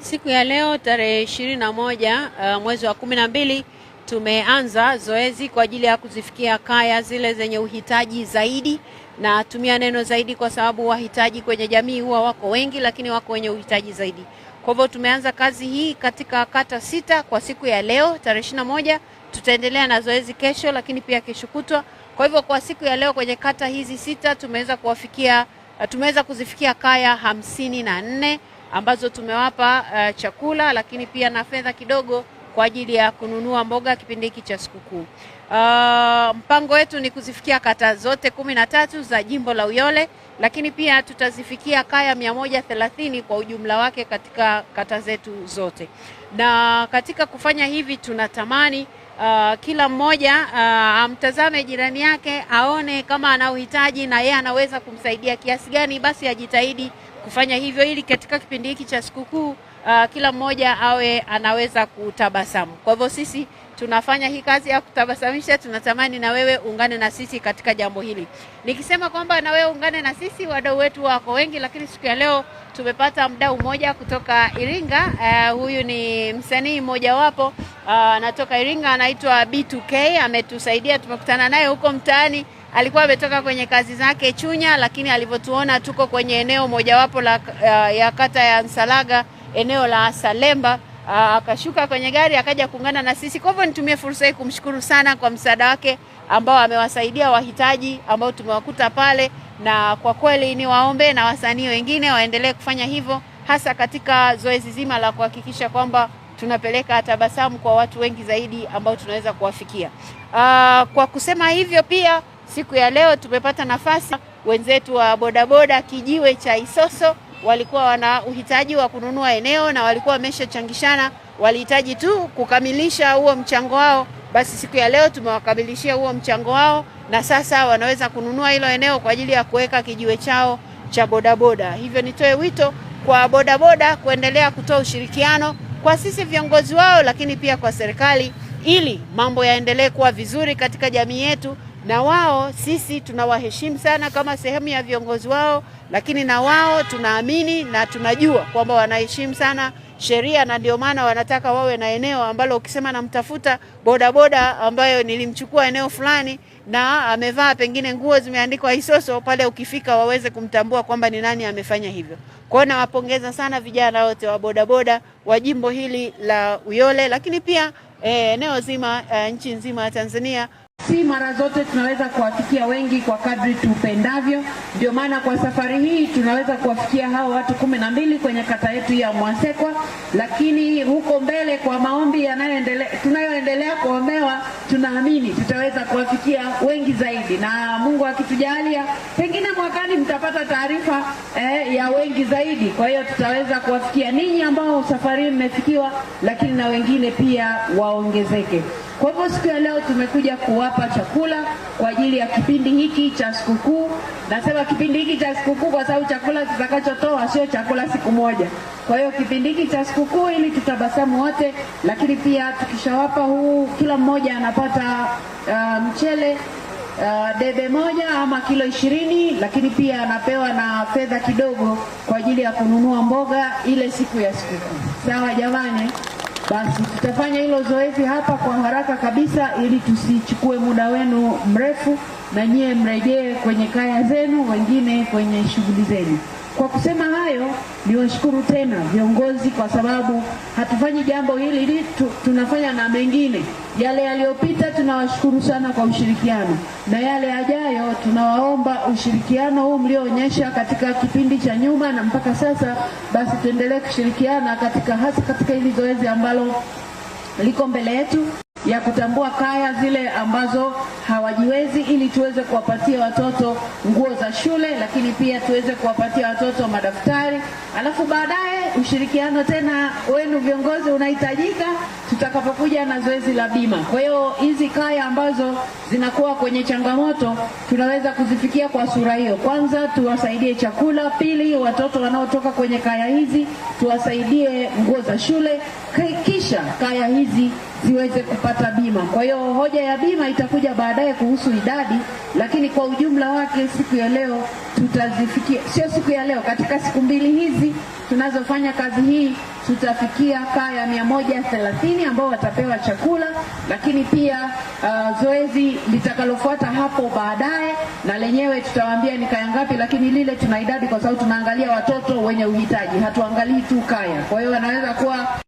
Siku ya leo tarehe 21 mwezi wa 12 tumeanza zoezi kwa ajili ya kuzifikia kaya zile zenye uhitaji zaidi, na tumia neno zaidi kwa sababu wahitaji kwenye jamii huwa wako wengi, lakini wako wenye uhitaji zaidi. Kwa hivyo tumeanza kazi hii katika kata 6 kwa siku ya leo tarehe 21. Tutaendelea na zoezi kesho, lakini pia kesho kutwa. Kwa hivyo kwa siku ya leo kwenye kata hizi 6 tumeweza kuzifikia kaya 54 ambazo tumewapa chakula, lakini pia na fedha kidogo kwa ajili ya kununua mboga kipindi hiki cha sikukuu. Mpango wetu ni kuzifikia kata zote 13 za jimbo la Uyole, lakini pia tutazifikia kaya 130 kwa ujumla wake katika kata zetu zote. Na katika kufanya hivi tunatamani kila mmoja amtazame jirani yake, aone kama ana uhitaji na yeye anaweza kumsaidia kiasi gani, basi ajitahidi kufanya hivyo ili katika kipindi hiki cha sikukuu kila mmoja awe anaweza kutabasamu. Kwa hivyo sisi tunafanya hii kazi ya kutabasamisha, tunatamani na wewe ungane na sisi katika jambo hili. Nikisema kwamba na wewe ungane na sisi, wadau wetu wako wengi, lakini siku ya leo tumepata mdau mmoja kutoka Iringa. Huyu ni msanii mmoja wapo anatoka Iringa, anaitwa B2K. Ametusaidia, tumekutana naye huko mtaani. Alikuwa ametoka kwenye kazi zake Chunya, lakini alivyotuona tuko kwenye eneo mojawapo ya kata ya Nsalaga, eneo la Salemba, akashuka kwenye gari akaja kuungana na sisi. Kwa hivyo nitumie fursa hii kumshukuru sana kwa msaada wake ambao amewasaidia wahitaji ambao tumewakuta pale, na kwa kweli ni waombe na wasanii wengine waendelee kufanya hivyo, hasa katika zoezi zima la kuhakikisha kwamba tunapeleka tabasamu kwa watu wengi zaidi ambao tunaweza kuwafikia. Kwa kusema hivyo, pia siku ya leo tumepata nafasi, wenzetu wa bodaboda Kijiwe cha Isoso walikuwa wana uhitaji wa kununua eneo na walikuwa wameshachangishana, walihitaji tu kukamilisha huo mchango wao. Basi siku ya leo tumewakamilishia huo mchango wao, na sasa wanaweza kununua hilo eneo kwa ajili ya kuweka kijiwe chao cha bodaboda. Hivyo nitoe wito kwa bodaboda kuendelea kutoa ushirikiano kwa sisi viongozi wao, lakini pia kwa serikali, ili mambo yaendelee kuwa vizuri katika jamii yetu. Na wao sisi tunawaheshimu sana kama sehemu ya viongozi wao, lakini na wao tunaamini na tunajua kwamba wanaheshimu sana sheria, na ndio maana wanataka wawe na eneo ambalo ukisema namtafuta bodaboda ambayo nilimchukua eneo fulani na amevaa pengine nguo zimeandikwa Isoso, pale ukifika waweze kumtambua kwamba ni nani amefanya hivyo. Kwa hiyo nawapongeza sana vijana wote wa bodaboda wa jimbo hili la Uyole, lakini pia eneo zima, nchi nzima ya Tanzania. Si mara zote tunaweza kuwafikia wengi kwa kadri tupendavyo. Ndio maana kwa safari hii tunaweza kuwafikia hao watu 12 kwenye kata yetu ya Mwasekwa, lakini huko mbele kwa maombi tunayoendelea kuombewa, tunaamini tutaweza kuwafikia wengi zaidi, na Mungu akitujalia pengine mwakani mtapata taarifa ya wengi zaidi. Kwa hiyo tutaweza kuwafikia ninyi ambao safari mmefikiwa, lakini na wengine pia waongezeke. Kwa hivyo siku ya leo tumekuja kuwapa chakula kwa ajili ya kipindi hiki cha sikukuu. Nasema kipindi hiki cha sikukuu kwa sababu chakula tutakachotoa sio chakula siku moja. Kwa hiyo kipindi hiki cha sikukuu ili tutabasamu wote, lakini pia tukishawapa kila mmoja anapata mchele debe moja ama kilo 20, lakini pia anapewa na fedha kidogo kwa ajili ya kununua mboga ile siku ya sikukuu. Sawa jamani? Basi tutafanya hilo zoezi hapa kwa haraka kabisa ili tusichukue muda wenu mrefu, na nyie mrejee kwenye kaya zenu, wengine kwenye shughuli zenu. Kwa kusema hayo, niwashukuru tena viongozi, kwa sababu hatufanyi jambo hili tunafanya na mengine. Yale yaliyopita tunawashukuru sana kwa ushirikiano, na yale yajayo tunawaomba ushirikiano huu mlioonyesha katika kipindi cha nyuma na mpaka sasa, basi tuendelee kushirikiana hasa katika hili zoezi ambalo liko mbele yetu ya kutambua kaya zile ambazo hawajiwezi, ili tuweze kuwapatia watoto nguo za shule, lakini pia tuweze kuwapatia watoto madaftari. Alafu baadaye ushirikiano tena wenu viongozi unahitajika tutakapokuja na zoezi la bima. Kwa hiyo hizi kaya ambazo zinakuwa kwenye changamoto tunaweza kuzifikia kwa sura hiyo. Kwanza tuwasaidie chakula, pili watoto wanaotoka kwenye kaya hizi tuwasaidie nguo za shule, kisha kaya hizi ziweze kupata bima. Kwa hiyo hoja ya bima itakuja baadaye kuhusu idadi, lakini kwa ujumla wake siku ya leo tutazifikia, sio siku ya leo, katika siku mbili hizi tunazofanya kazi hii tutafikia kaya 130 ambao watapewa chakula, lakini pia zoezi litakalofuata hapo baadaye na lenyewe tutawaambia ni kaya ngapi, lakini lile tuna idadi kwa sababu tunaangalia watoto wenye uhitaji, hatuangalii tu kaya. Kwa hiyo wanaweza kuwa